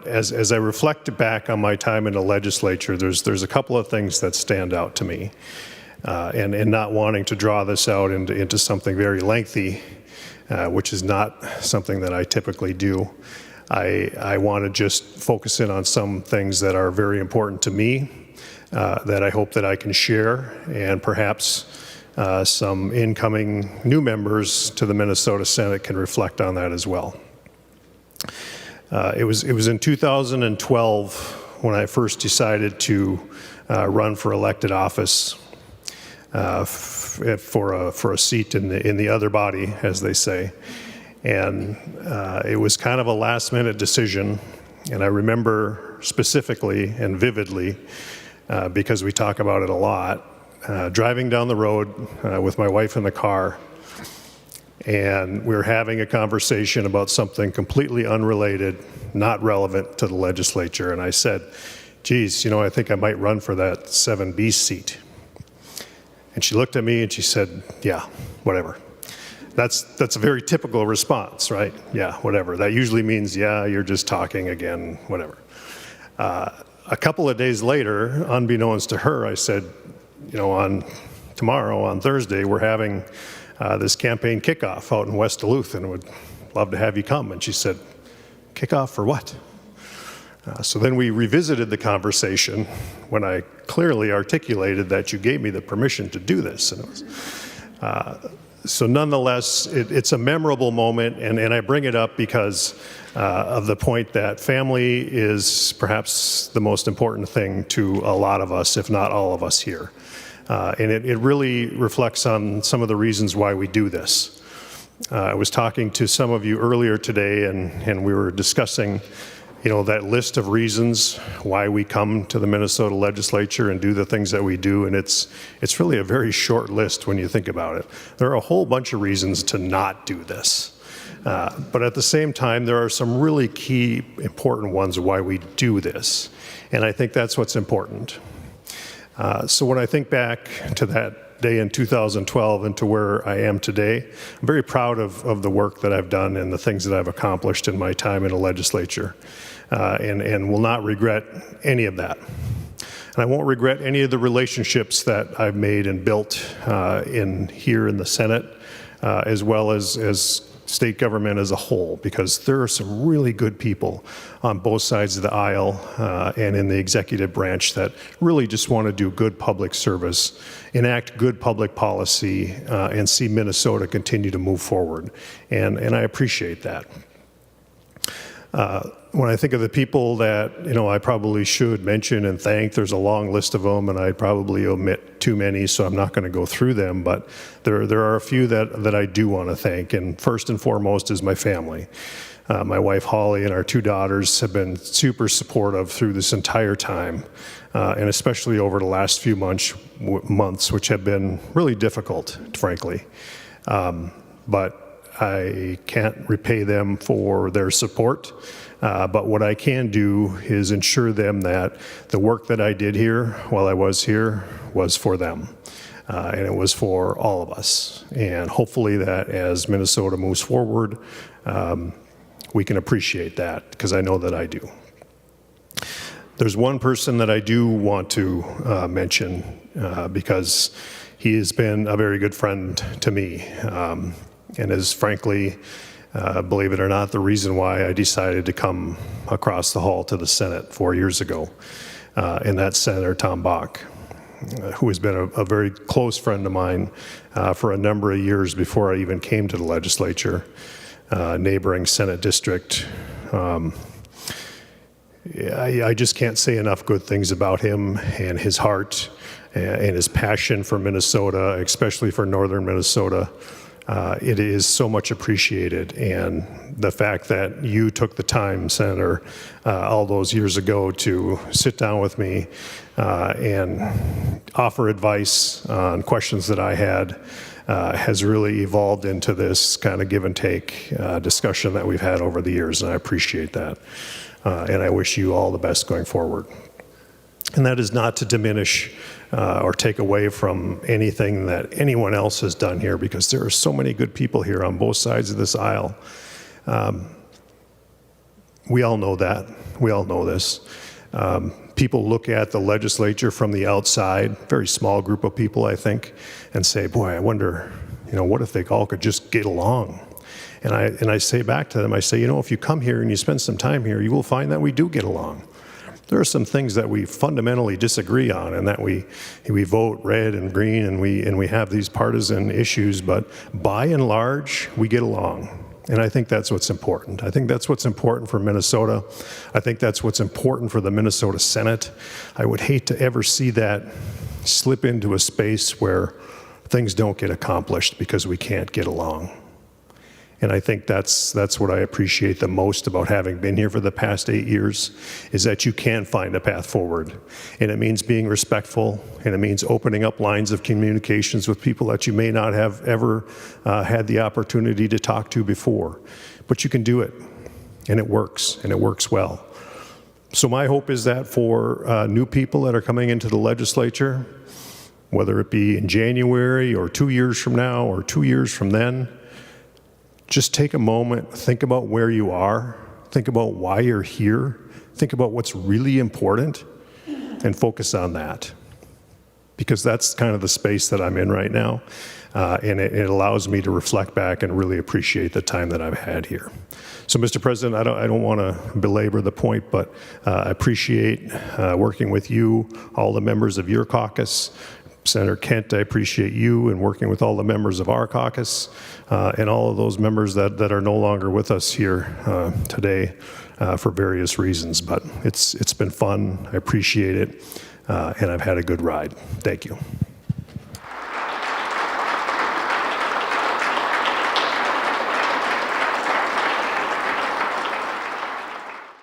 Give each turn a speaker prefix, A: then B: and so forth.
A: as I reflect back on my time in the legislature, there's a couple of things that stand out to me. And not wanting to draw this out into something very lengthy, which is not something that I typically do, I want to just focus in on some things that are very important to me, that I hope that I can share, and perhaps some incoming new members to the Minnesota Senate can reflect on that as well. It was in 2012 when I first decided to run for elected office for a seat in the other body, as they say. And it was kind of a last-minute decision, and I remember specifically and vividly, because we talk about it a lot, driving down the road with my wife in the car, and we were having a conversation about something completely unrelated, not relevant to the legislature, and I said, geez, you know, I think I might run for that 7B seat. And she looked at me and she said, yeah, whatever. That's a very typical response, right? Yeah, whatever. That usually means, yeah, you're just talking again, whatever. A couple of days later, unbeknownst to her, I said, you know, tomorrow, on Thursday, we're having this campaign kickoff out in West Duluth, and would love to have you come. And she said, kickoff for what? So then we revisited the conversation when I clearly articulated that you gave me the permission to do this. And it was, so nonetheless, it's a memorable moment, and I bring it up because of the point that family is perhaps the most important thing to a lot of us, if not all of us here. And it really reflects on some of the reasons why we do this. I was talking to some of you earlier today, and we were discussing, you know, that list of reasons why we come to the Minnesota legislature and do the things that we do, and it's really a very short list when you think about it. There are a whole bunch of reasons to not do this. But at the same time, there are some really key, important ones why we do this, and I think that's what's important. So when I think back to that day in 2012 and to where I am today, I'm very proud of the work that I've done and the things that I've accomplished in my time in the legislature, and will not regret any of that. And I won't regret any of the relationships that I've made and built here in the Senate, as well as state government as a whole, because there are some really good people on both sides of the aisle and in the executive branch that really just want to do good public service, enact good public policy, and see Minnesota continue to move forward. And I appreciate that. When I think of the people that, you know, I probably should mention and thank, there's a long list of them, and I probably omit too many, so I'm not going to go through them, but there are a few that I do want to thank, and first and foremost is my family. My wife Holly and our two daughters have been super supportive through this entire time, and especially over the last few months, which have been really difficult, frankly. But I can't repay them for their support, but what I can do is ensure them that the work that I did here while I was here was for them, and it was for all of us. And hopefully that as Minnesota moves forward, we can appreciate that, because I know that I do. There's one person that I do want to mention, because he has been a very good friend to me, and is frankly, believe it or not, the reason why I decided to come across the hall to the Senate 4 years ago, and that's Senator Tom Bach, who has been a very close friend of mine for a number of years before I even came to the legislature, neighboring Senate district. I just can't say enough good things about him and his heart and his passion for Minnesota, especially for northern Minnesota. It is so much appreciated, and the fact that you took the time, Senator, all those years ago to sit down with me and offer advice on questions that I had has really evolved into this kind of give and take discussion that we've had over the years, and I appreciate that. And I wish you all the best going forward. And that is not to diminish or take away from anything that anyone else has done here, because there are so many good people here on both sides of this aisle. we all know that. We all know this. People look at the legislature from the outside, very small group of people, I think, and say, boy, I wonder, what if they all could just get along? And I say back to them, I say, if you come here and you spend some time here, you will find that we do get along. There are some things that we fundamentally disagree on, and that we vote red and green, and we have these partisan issues, but by and large, we get along. And I think that's what's important. I think that's what's important for Minnesota. I think that's what's important for the Minnesota Senate. I would hate to ever see that slip into a space where things don't get accomplished because we can't get along. And I think that's what I appreciate the most about having been here for the past 8 years, is that you can find a path forward. And it means being respectful, and it means opening up lines of communications with people that you may not have ever had the opportunity to talk to before. But you can do it, and it works well. So my hope is that for new people that are coming into the legislature, whether it be in January or 2 years from now or 2 years from then, just take a moment, think about where you are, think about why you're here, think about what's really important, and focus on that. Because that's kind of the space that I'm in right now, and it allows me to reflect back and really appreciate the time that I've had here. So, Mr. President, I don't want to belabor the point, but I appreciate working with you, all the members of your caucus. Senator Kent, I appreciate you and working with all the members of our caucus and all of those members that are no longer with us here today for various reasons. But it's been fun. I appreciate it, and I've had a good ride. Thank you.